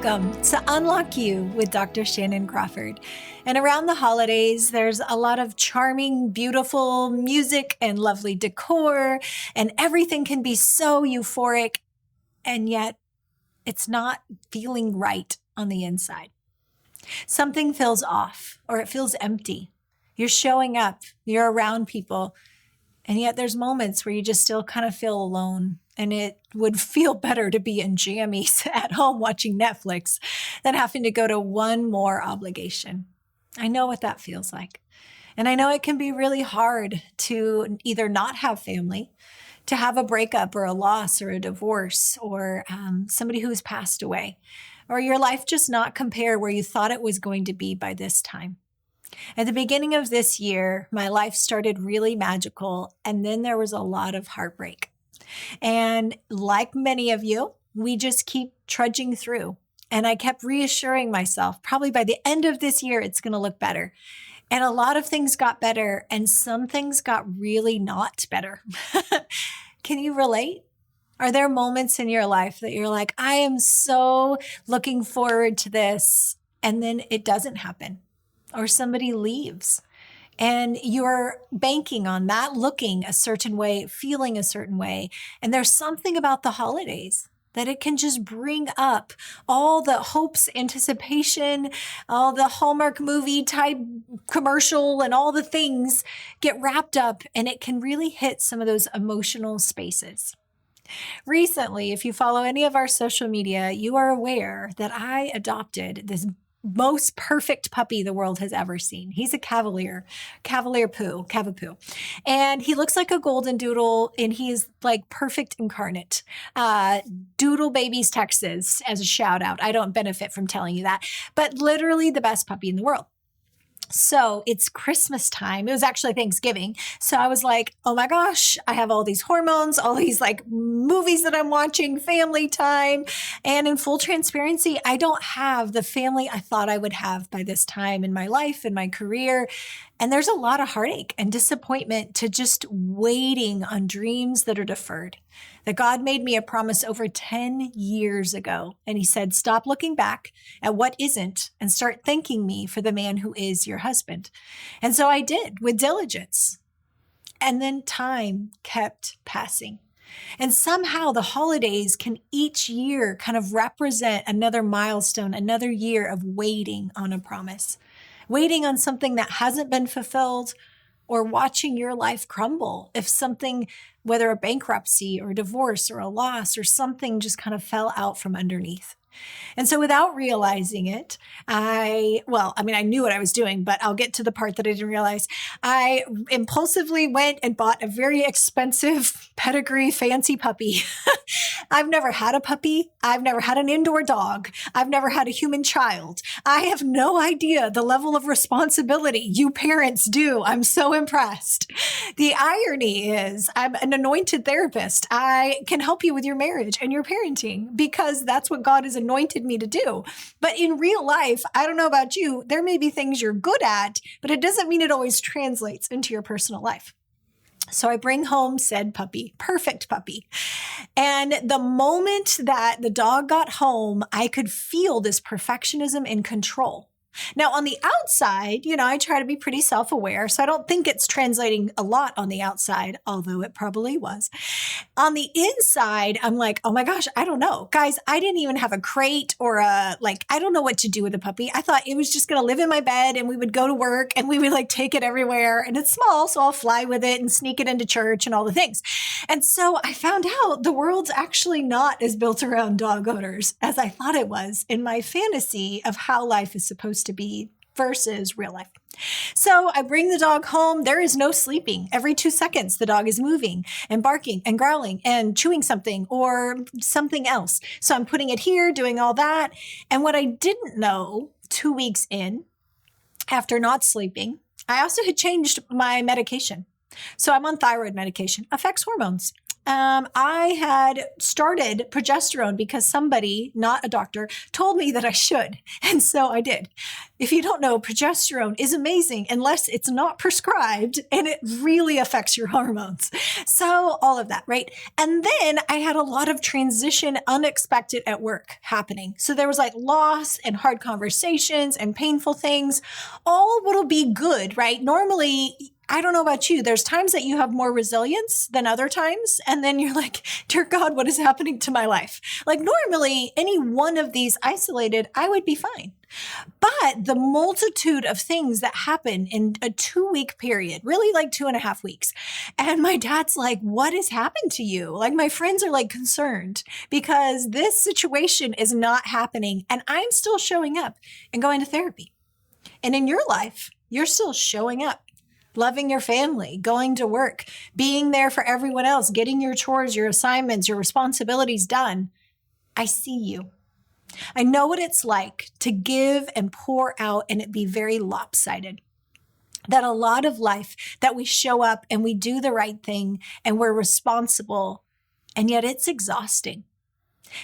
Welcome to Unlock You with Dr. Shannon Crawford. And around the holidays, there's a lot of charming, beautiful music and lovely decor, and everything can be so euphoric, and yet it's not feeling right on the inside. Something feels off, or it feels empty. You're showing up, you're around people, and yet there's moments where you just still kind of feel alone. And it would feel better to be in jammies at home watching Netflix than having to go to one more obligation. I know what that feels like. And I know it can be really hard to either not have family, to have a breakup or a loss or a divorce, or somebody who's passed away, or your life just not compare where you thought it was going to be by this time. At the beginning of this year, my life started really magical, and then there was a lot of heartbreak. And like many of you, we just keep trudging through. And I kept reassuring myself, probably by the end of this year, it's going to look better. And a lot of things got better, and some things got really not better. Can you relate? Are there moments in your life that you're like, I am so looking forward to this, and then it doesn't happen, or somebody leaves? And you're banking on that looking a certain way, feeling a certain way. And there's something about the holidays that it can just bring up all the hopes, anticipation, all the Hallmark movie type commercial and all the things get wrapped up, and it can really hit some of those emotional spaces. Recently, if you follow any of our social media, you are aware that I adopted this most perfect puppy the world has ever seen. He's a Cavapoo. And he looks like a golden doodle, and he is like perfect incarnate. Doodle Babies, Texas, as a shout out. I don't benefit from telling you that, but literally the best puppy in the world. So it's Christmas time. It was actually Thanksgiving. So I was like, oh my gosh, I have all these hormones, all these like movies that I'm watching, family time. And in full transparency, I don't have the family I thought I would have by this time in my life and my career. And there's a lot of heartache and disappointment to just waiting on dreams that are deferred. That God made me a promise over 10 years ago. And he said, stop looking back at what isn't and start thanking me for the man who is your husband. And so I did with diligence. And then time kept passing. And somehow the holidays can each year kind of represent another milestone, another year of waiting on a promise, waiting on something that hasn't been fulfilled, or watching your life crumble if something, whether a bankruptcy or a divorce or a loss or something, just kind of fell out from underneath. And so without realizing it, I knew what I was doing, but I'll get to the part that I didn't realize. I impulsively went and bought a very expensive pedigree fancy puppy. I've never had a puppy. I've never had an indoor dog. I've never had a human child. I have no idea the level of responsibility you parents do. I'm so impressed. The irony is I'm an anointed therapist. I can help you with your marriage and your parenting because that's what God has anointed me to do. But in real life, I don't know about you, there may be things you're good at, but it doesn't mean it always translates into your personal life. So I bring home said puppy, perfect puppy. And the moment that the dog got home, I could feel this perfectionism and control. Now, on the outside, I try to be pretty self-aware, so I don't think it's translating a lot on the outside, although it probably was. On the inside, I'm like, oh my gosh, I don't know. Guys, I didn't even have a crate or I don't know what to do with the puppy. I thought it was just going to live in my bed and we would go to work and we would take it everywhere. And it's small, so I'll fly with it and sneak it into church and all the things. And so I found out the world's actually not as built around dog owners as I thought it was in my fantasy of how life is supposed to be versus real life. So I bring the dog home. There is no sleeping. Every 2 seconds, the dog is moving and barking and growling and chewing something or something else. So I'm putting it here, doing all that. And what I didn't know 2 weeks in, after not sleeping, I also had changed my medication. So I'm on thyroid medication, affects hormones. I had started progesterone because somebody, not a doctor, told me that I should. And so I did. If you don't know, progesterone is amazing unless it's not prescribed and it really affects your hormones. So all of that, right? And then I had a lot of transition unexpected at work happening. So there was like loss and hard conversations and painful things. All will be good, right? Normally, I don't know about you. There's times that you have more resilience than other times. And then you're like, dear God, what is happening to my life? Like normally, any one of these isolated, I would be fine. But the multitude of things that happen in a 2-week period, really like 2.5 weeks. And my dad's like, what has happened to you? Like my friends are like concerned because this situation is not happening. And I'm still showing up and going to therapy. And in your life, you're still showing up. Loving your family, going to work, being there for everyone else, getting your chores, your assignments, your responsibilities done. I see you. I know what it's like to give and pour out and it be very lopsided. That a lot of life that we show up and we do the right thing and we're responsible, and yet it's exhausting.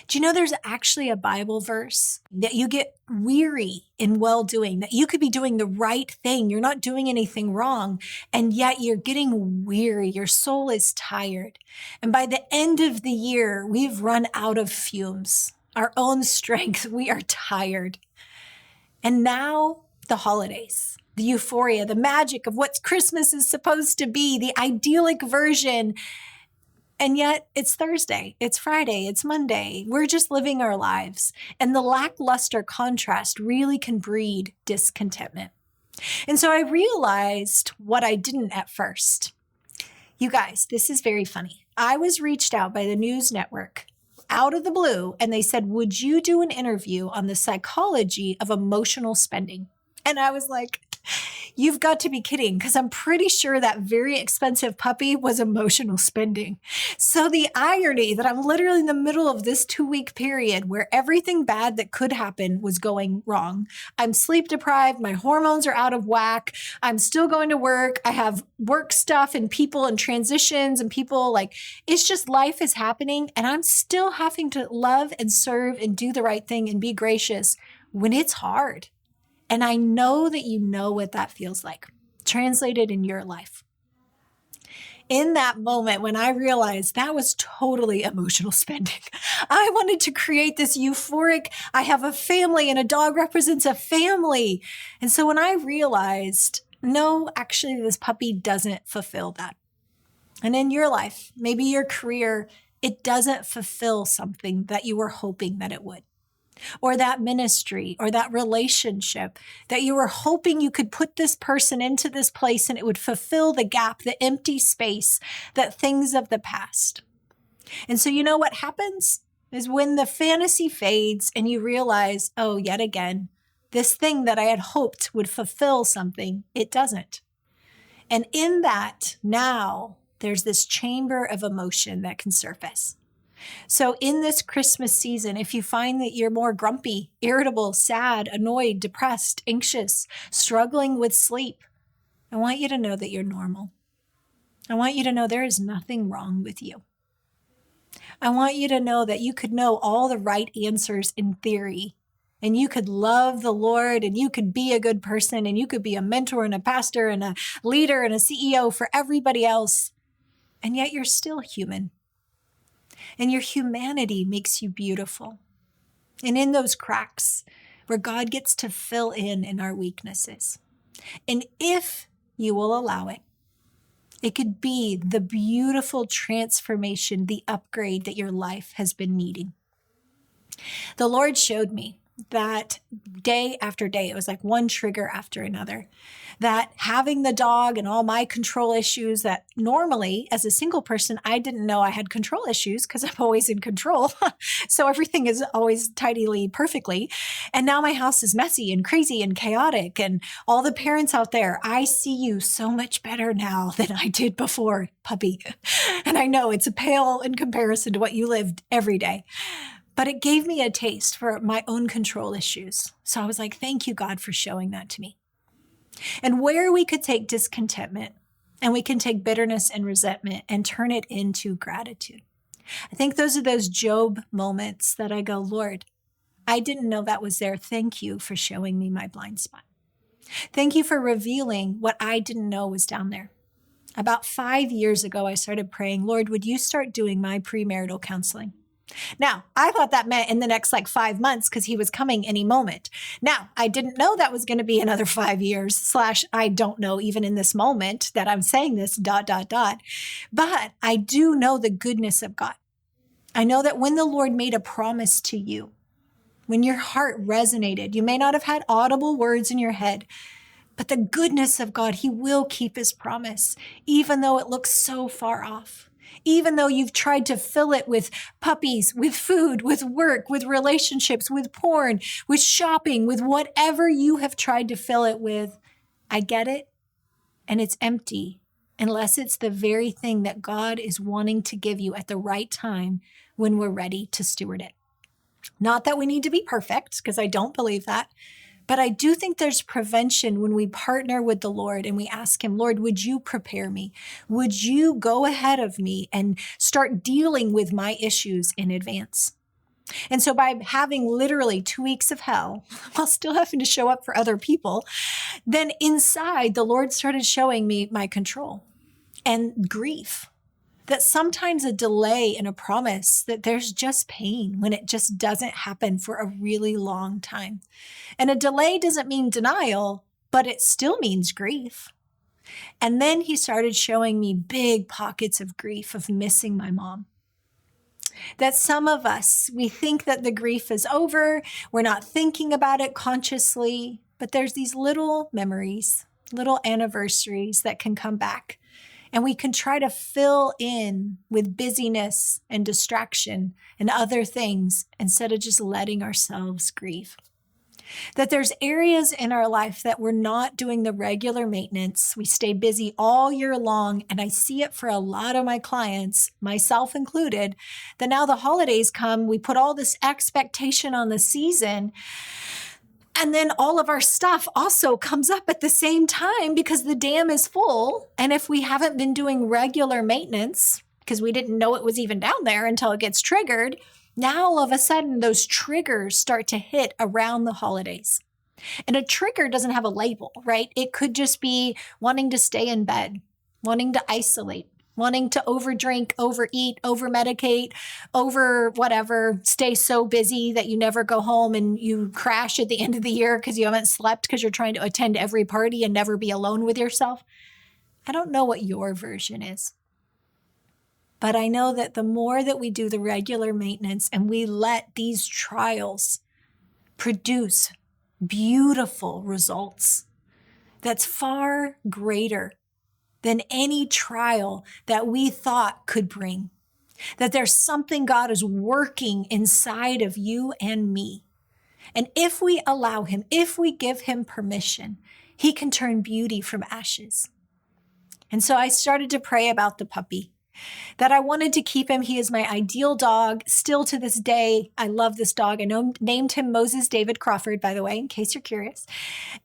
Do you know there's actually a Bible verse that you get weary in well-doing, that you could be doing the right thing. You're not doing anything wrong, and yet you're getting weary. Your soul is tired. And by the end of the year, we've run out of fumes, our own strength. We are tired. And now the holidays, the euphoria, the magic of what Christmas is supposed to be, the idyllic version. And yet it's Thursday, it's Friday, it's Monday. We're just living our lives. And the lackluster contrast really can breed discontentment. And so I realized what I didn't at first. You guys, this is very funny. I was reached out by the news network out of the blue, and they said, would you do an interview on the psychology of emotional spending? And I was like, you've got to be kidding, because I'm pretty sure that very expensive puppy was emotional spending. So the irony that I'm literally in the middle of this 2-week period where everything bad that could happen was going wrong. I'm sleep deprived. My hormones are out of whack. I'm still going to work. I have work stuff and people and transitions and people like, it's just life is happening. And I'm still having to love and serve and do the right thing and be gracious when it's hard. And I know that you know what that feels like, translated in your life. In that moment when I realized that was totally emotional spending, I wanted to create this euphoric, I have a family and a dog represents a family. And so when I realized, no, actually this puppy doesn't fulfill that. And in your life, maybe your career, it doesn't fulfill something that you were hoping that it would. Or that ministry or that relationship that you were hoping you could put this person into this place and it would fulfill the gap, the empty space, that things of the past. And so you know what happens is when the fantasy fades and you realize, oh, yet again, this thing that I had hoped would fulfill something, it doesn't. And in that, now there's this chamber of emotion that can surface. So in this Christmas season, if you find that you're more grumpy, irritable, sad, annoyed, depressed, anxious, struggling with sleep, I want you to know that you're normal. I want you to know there is nothing wrong with you. I want you to know that you could know all the right answers in theory, and you could love the Lord, and you could be a good person, and you could be a mentor and a pastor and a leader and a CEO for everybody else, and yet you're still human. And your humanity makes you beautiful. And in those cracks where God gets to fill in our weaknesses. And if you will allow it, it could be the beautiful transformation, the upgrade that your life has been needing. The Lord showed me that day after day, it was like one trigger after another, that having the dog and all my control issues that normally as a single person, I didn't know I had control issues because I'm always in control. So everything is always tidily, perfectly. And now my house is messy and crazy and chaotic. And all the parents out there, I see you so much better now than I did before, puppy. And I know it's a pale in comparison to what you lived every day. But it gave me a taste for my own control issues. So I was like, thank you, God, for showing that to me. And where we could take discontentment And we can take bitterness and resentment and turn it into gratitude. I think those are those Job moments that I go, Lord, I didn't know that was there. Thank you for showing me my blind spot. Thank you for revealing what I didn't know was down there. About 5 years ago, I started praying, Lord, would you start doing my premarital counseling? Now, I thought that meant in the next 5 months because he was coming any moment. Now, I didn't know that was going to be another 5 years / I don't know even in this moment that I'm saying this ... But I do know the goodness of God. I know that when the Lord made a promise to you, when your heart resonated, you may not have had audible words in your head, but the goodness of God, he will keep his promise, even though it looks so far off. Even though you've tried to fill it with puppies, with food, with work, with relationships, with porn, with shopping, with whatever you have tried to fill it with, I get it. And it's empty unless it's the very thing that God is wanting to give you at the right time when we're ready to steward it. Not that we need to be perfect, because I don't believe that. But I do think there's prevention when we partner with the Lord and we ask him, Lord, would you prepare me? Would you go ahead of me and start dealing with my issues in advance? And so by having literally 2 weeks of hell, while still having to show up for other people, then inside the Lord started showing me my control and grief. That sometimes a delay in a promise, that there's just pain when it just doesn't happen for a really long time. And a delay doesn't mean denial, but it still means grief. And then he started showing me big pockets of grief of missing my mom. That some of us, we think that the grief is over. We're not thinking about it consciously, but there's these little memories, little anniversaries that can come back. And we can try to fill in with busyness and distraction and other things instead of just letting ourselves grieve. That there's areas in our life that we're not doing the regular maintenance. We stay busy all year long. And I see it for a lot of my clients, myself included, that now the holidays come, we put all this expectation on the season. And then all of our stuff also comes up at the same time because the dam is full. And if we haven't been doing regular maintenance, because we didn't know it was even down there until it gets triggered, now all of a sudden those triggers start to hit around the holidays. And a trigger doesn't have a label, right? It could just be wanting to stay in bed, wanting to isolate, wanting to overdrink, overeat, overmedicate, over whatever, stay so busy that you never go home and you crash at the end of the year because you haven't slept because you're trying to attend every party and never be alone with yourself. I don't know what your version is. But I know that the more that we do the regular maintenance and we let these trials produce beautiful results, that's far greater than any trial that we thought could bring. That there's something God is working inside of you and me. And if we allow him, if we give him permission, he can turn beauty from ashes. And so I started to pray about the puppy, that I wanted to keep him. He is my ideal dog. Still to this day, I love this dog. I named him Moses David Crawford, by the way, in case you're curious.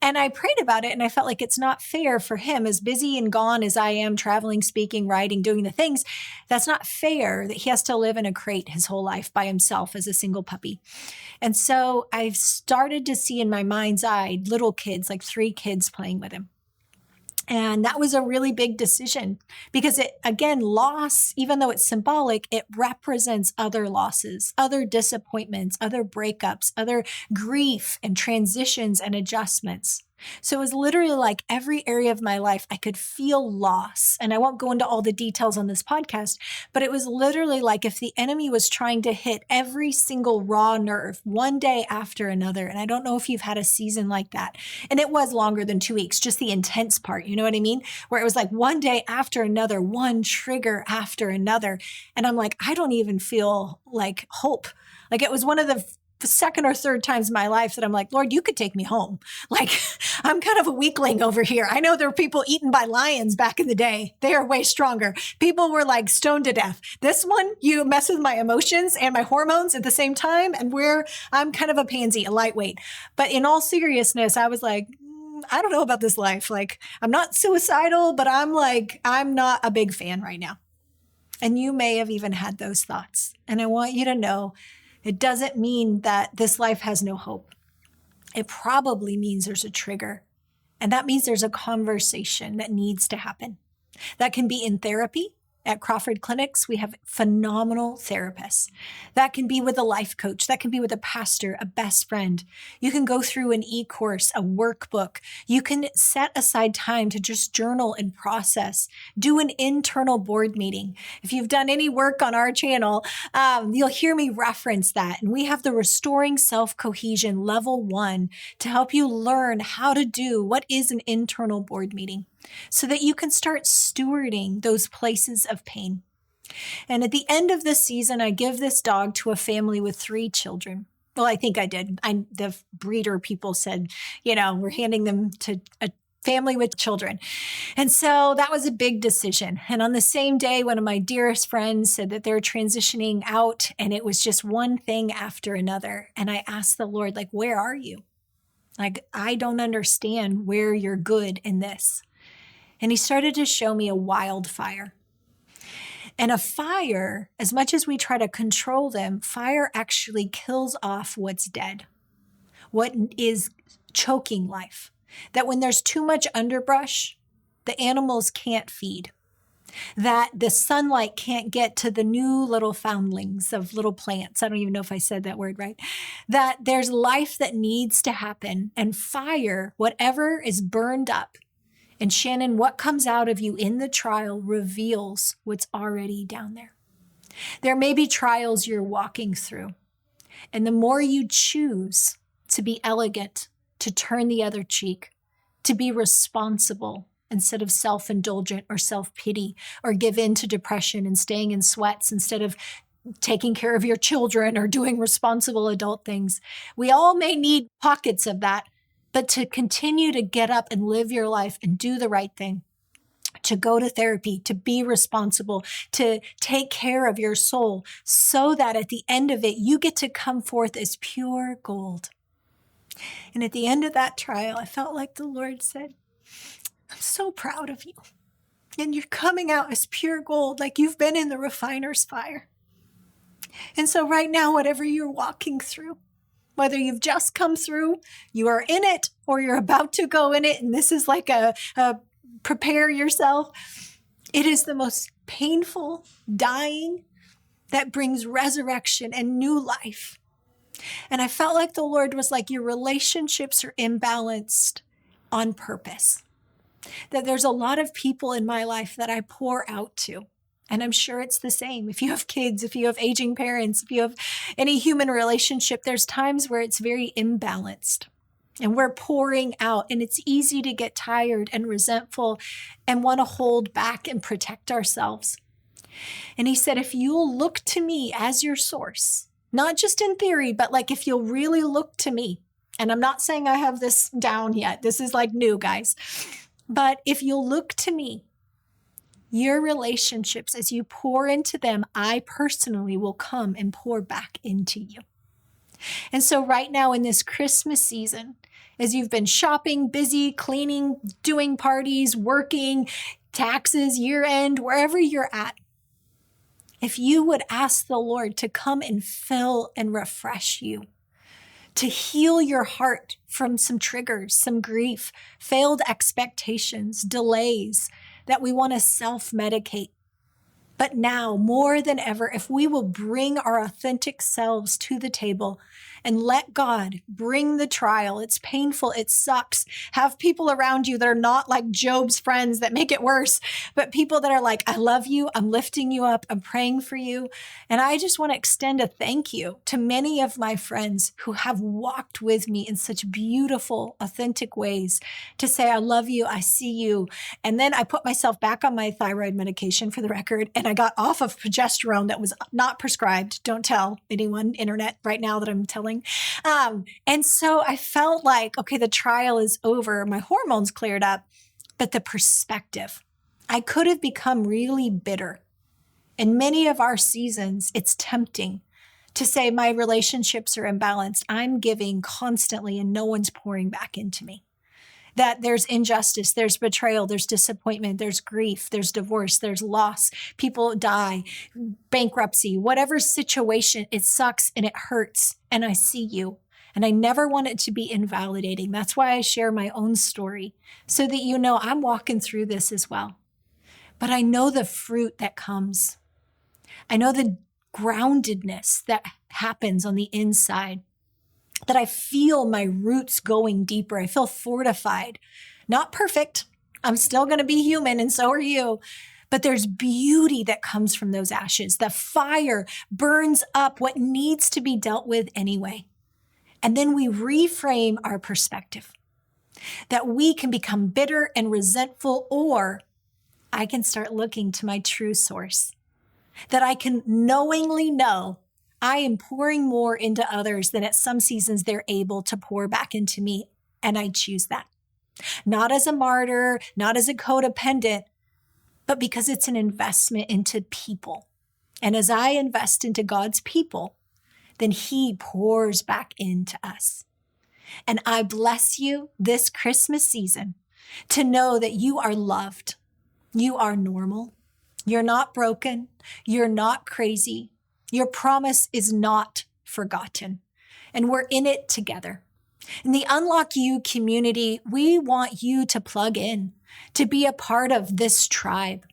And I prayed about it and I felt like it's not fair for him, as busy and gone as I am, traveling, speaking, writing, doing the things. That's not fair that he has to live in a crate his whole life by himself as a single puppy. And so I've started to see in my mind's eye little kids, like 3 kids playing with him. And that was a really big decision because it, again, loss, even though it's symbolic, it represents other losses, other disappointments, other breakups, other grief and transitions and adjustments. So it was literally like every area of my life, I could feel loss. And I won't go into all the details on this podcast, but it was literally like if the enemy was trying to hit every single raw nerve one day after another. And I don't know if you've had a season like that. And it was longer than 2 weeks, just the intense part, you know what I mean? Where it was like one day after another, one trigger after another. And I'm like, I don't even feel like hope. Like it was one of the second or third times in my life that I'm like, Lord, you could take me home. Like, I'm kind of a weakling over here. I know there were people eaten by lions back in the day. They are way stronger. People were like stoned to death. This one, you mess with my emotions and my hormones at the same time. And I'm kind of a pansy, a lightweight. But in all seriousness, I was like, I don't know about this life. Like, I'm not suicidal, but I'm not a big fan right now. And you may have even had those thoughts. And I want you to know it doesn't mean that this life has no hope. It probably means there's a trigger. And that means there's a conversation that needs to happen. That can be in therapy. At Crawford Clinics, we have phenomenal therapists. That can be with a life coach. That can be with a pastor, a best friend. You can go through an e-course, a workbook. You can set aside time to just journal and process. Do an internal board meeting. If you've done any work on our channel, you'll hear me reference that. And we have the Restoring Self-Cohesion Level 1 to help you learn how to do what is an internal board meeting, so that you can start stewarding those places of pain. And at the end of this season, I give this dog to a family with 3 children. Well, I think I did. The breeder people said, we're handing them to a family with children. And so that was a big decision. And on the same day, one of my dearest friends said that they're transitioning out, and it was just one thing after another. And I asked the Lord, where are you? I don't understand where you're good in this. And he started to show me a wildfire. And a fire, as much as we try to control them, fire actually kills off what's dead, what is choking life. That when there's too much underbrush, the animals can't feed. That the sunlight can't get to the new little foundlings of little plants. I don't even know if I said that word right. That there's life that needs to happen. And fire, whatever is burned up, and Shannon, what comes out of you in the trial reveals what's already down there. There may be trials you're walking through. And the more you choose to be elegant, to turn the other cheek, to be responsible instead of self-indulgent or self-pity, or give in to depression and staying in sweats instead of taking care of your children or doing responsible adult things. We all may need pockets of that. But to continue to get up and live your life and do the right thing, to go to therapy, to be responsible, to take care of your soul, so that at the end of it, you get to come forth as pure gold. And at the end of that trial, I felt like the Lord said, I'm so proud of you. And you're coming out as pure gold, like you've been in the refiner's fire. And so right now, whatever you're walking through, whether you've just come through, you are in it, or you're about to go in it, and this is like a prepare yourself. It is the most painful dying that brings resurrection and new life. And I felt like the Lord was like, your relationships are imbalanced on purpose. That there's a lot of people in my life that I pour out to. And I'm sure it's the same. If you have kids, if you have aging parents, if you have any human relationship, there's times where it's very imbalanced and we're pouring out, and it's easy to get tired and resentful and want to hold back and protect ourselves. And he said, if you'll look to me as your source, not just in theory, but if you'll really look to me, and I'm not saying I have this down yet. This is new, guys. But if you'll look to me, your relationships, as you pour into them, I personally will come and pour back into you. And so right now in this Christmas season, as you've been shopping, busy, cleaning, doing parties, working, taxes, year end, wherever you're at, if you would ask the Lord to come and fill and refresh you, to heal your heart from some triggers, some grief, failed expectations, delays, that we want to self-medicate. But now, more than ever, if we will bring our authentic selves to the table and let God bring the trial, it's painful, it sucks. Have people around you that are not like Job's friends that make it worse, but people that are like, I love you, I'm lifting you up, I'm praying for you. And I just want to extend a thank you to many of my friends who have walked with me in such beautiful, authentic ways to say, I love you, I see you. And then I put myself back on my thyroid medication, for the record, and I got off of progesterone that was not prescribed. Don't tell anyone, internet, right now that I'm telling. And so I felt like, okay, the trial is over. My hormones cleared up, but the perspective, I could have become really bitter. In many of our seasons, it's tempting to say my relationships are imbalanced. I'm giving constantly and no one's pouring back into me. that there's injustice, there's betrayal, there's disappointment, there's grief, there's divorce, there's loss, people die, bankruptcy, whatever situation, it sucks and it hurts. And I see you. And I never want it to be invalidating. That's why I share my own story, so that you know I'm walking through this as well. But I know the fruit that comes. I know the groundedness that happens on the inside, that I feel my roots going deeper. I feel fortified, not perfect. I'm still going to be human, and so are you. But there's beauty that comes from those ashes. The fire burns up what needs to be dealt with anyway. And then we reframe our perspective, that we can become bitter and resentful, or I can start looking to my true source, that I can knowingly know I am pouring more into others than at some seasons they're able to pour back into me. And I choose that. Not as a martyr, not as a codependent, but because it's an investment into people. And as I invest into God's people, then He pours back into us. And I bless you this Christmas season to know that you are loved. You are normal. You're not broken. You're not crazy. Your promise is not forgotten. And we're in it together. In the Unlock You community, we want you to plug in, to be a part of this tribe,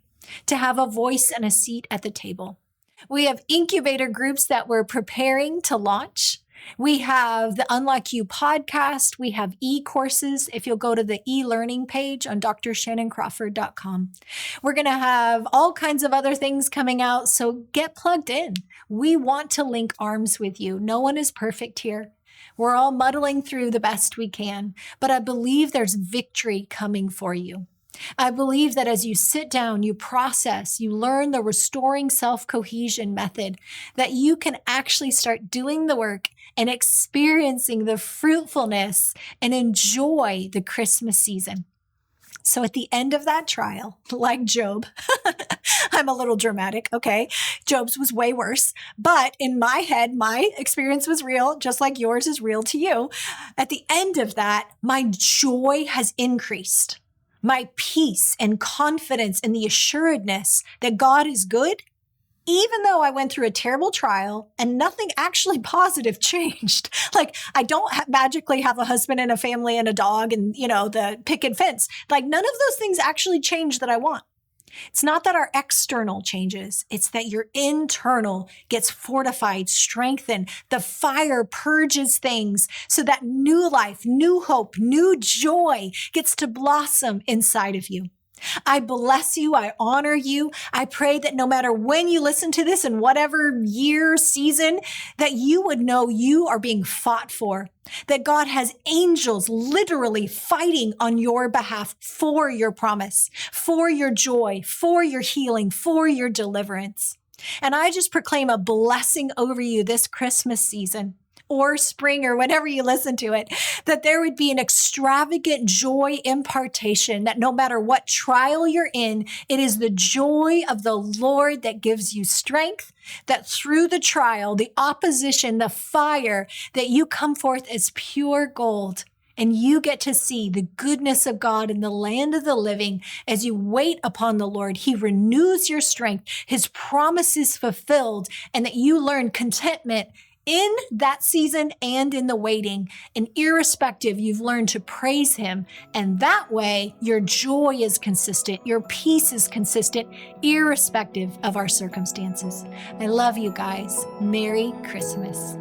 to have a voice and a seat at the table. We have incubator groups that we're preparing to launch. We have the Unlock You podcast. We have e-courses. If you'll go to the e-learning page on drshannoncrawford.com. We're going to have all kinds of other things coming out. So get plugged in. We want to link arms with you. No one is perfect here. We're all muddling through the best we can, but I believe there's victory coming for you. I believe that as you sit down, you process, you learn the restoring self-cohesion method, that you can actually start doing the work and experiencing the fruitfulness and enjoy the Christmas season. So at the end of that trial, like Job, I'm a little dramatic, okay? Job's was way worse. But in my head, my experience was real, just like yours is real to you. At the end of that, my joy has increased. My peace and confidence and the assuredness that God is good, even though I went through a terrible trial and nothing actually positive changed. Like, I don't magically have a husband and a family and a dog and, the picket fence. Like, none of those things actually change that I want. It's not that our external changes. It's that your internal gets fortified, strengthened. The fire purges things so that new life, new hope, new joy gets to blossom inside of you. I bless you. I honor you. I pray that no matter when you listen to this in whatever year, season, that you would know you are being fought for, that God has angels literally fighting on your behalf for your promise, for your joy, for your healing, for your deliverance. And I just proclaim a blessing over you this Christmas season, or spring, or whenever you listen to it, that there would be an extravagant joy impartation, that no matter what trial you're in, it is the joy of the Lord that gives you strength, that through the trial, the opposition, the fire, that you come forth as pure gold. And you get to see the goodness of God in the land of the living as you wait upon the Lord. He renews your strength, His promise is fulfilled, and that you learn contentment in that season and in the waiting. And irrespective, you've learned to praise Him. And that way, your joy is consistent. Your peace is consistent, irrespective of our circumstances. I love you guys. Merry Christmas.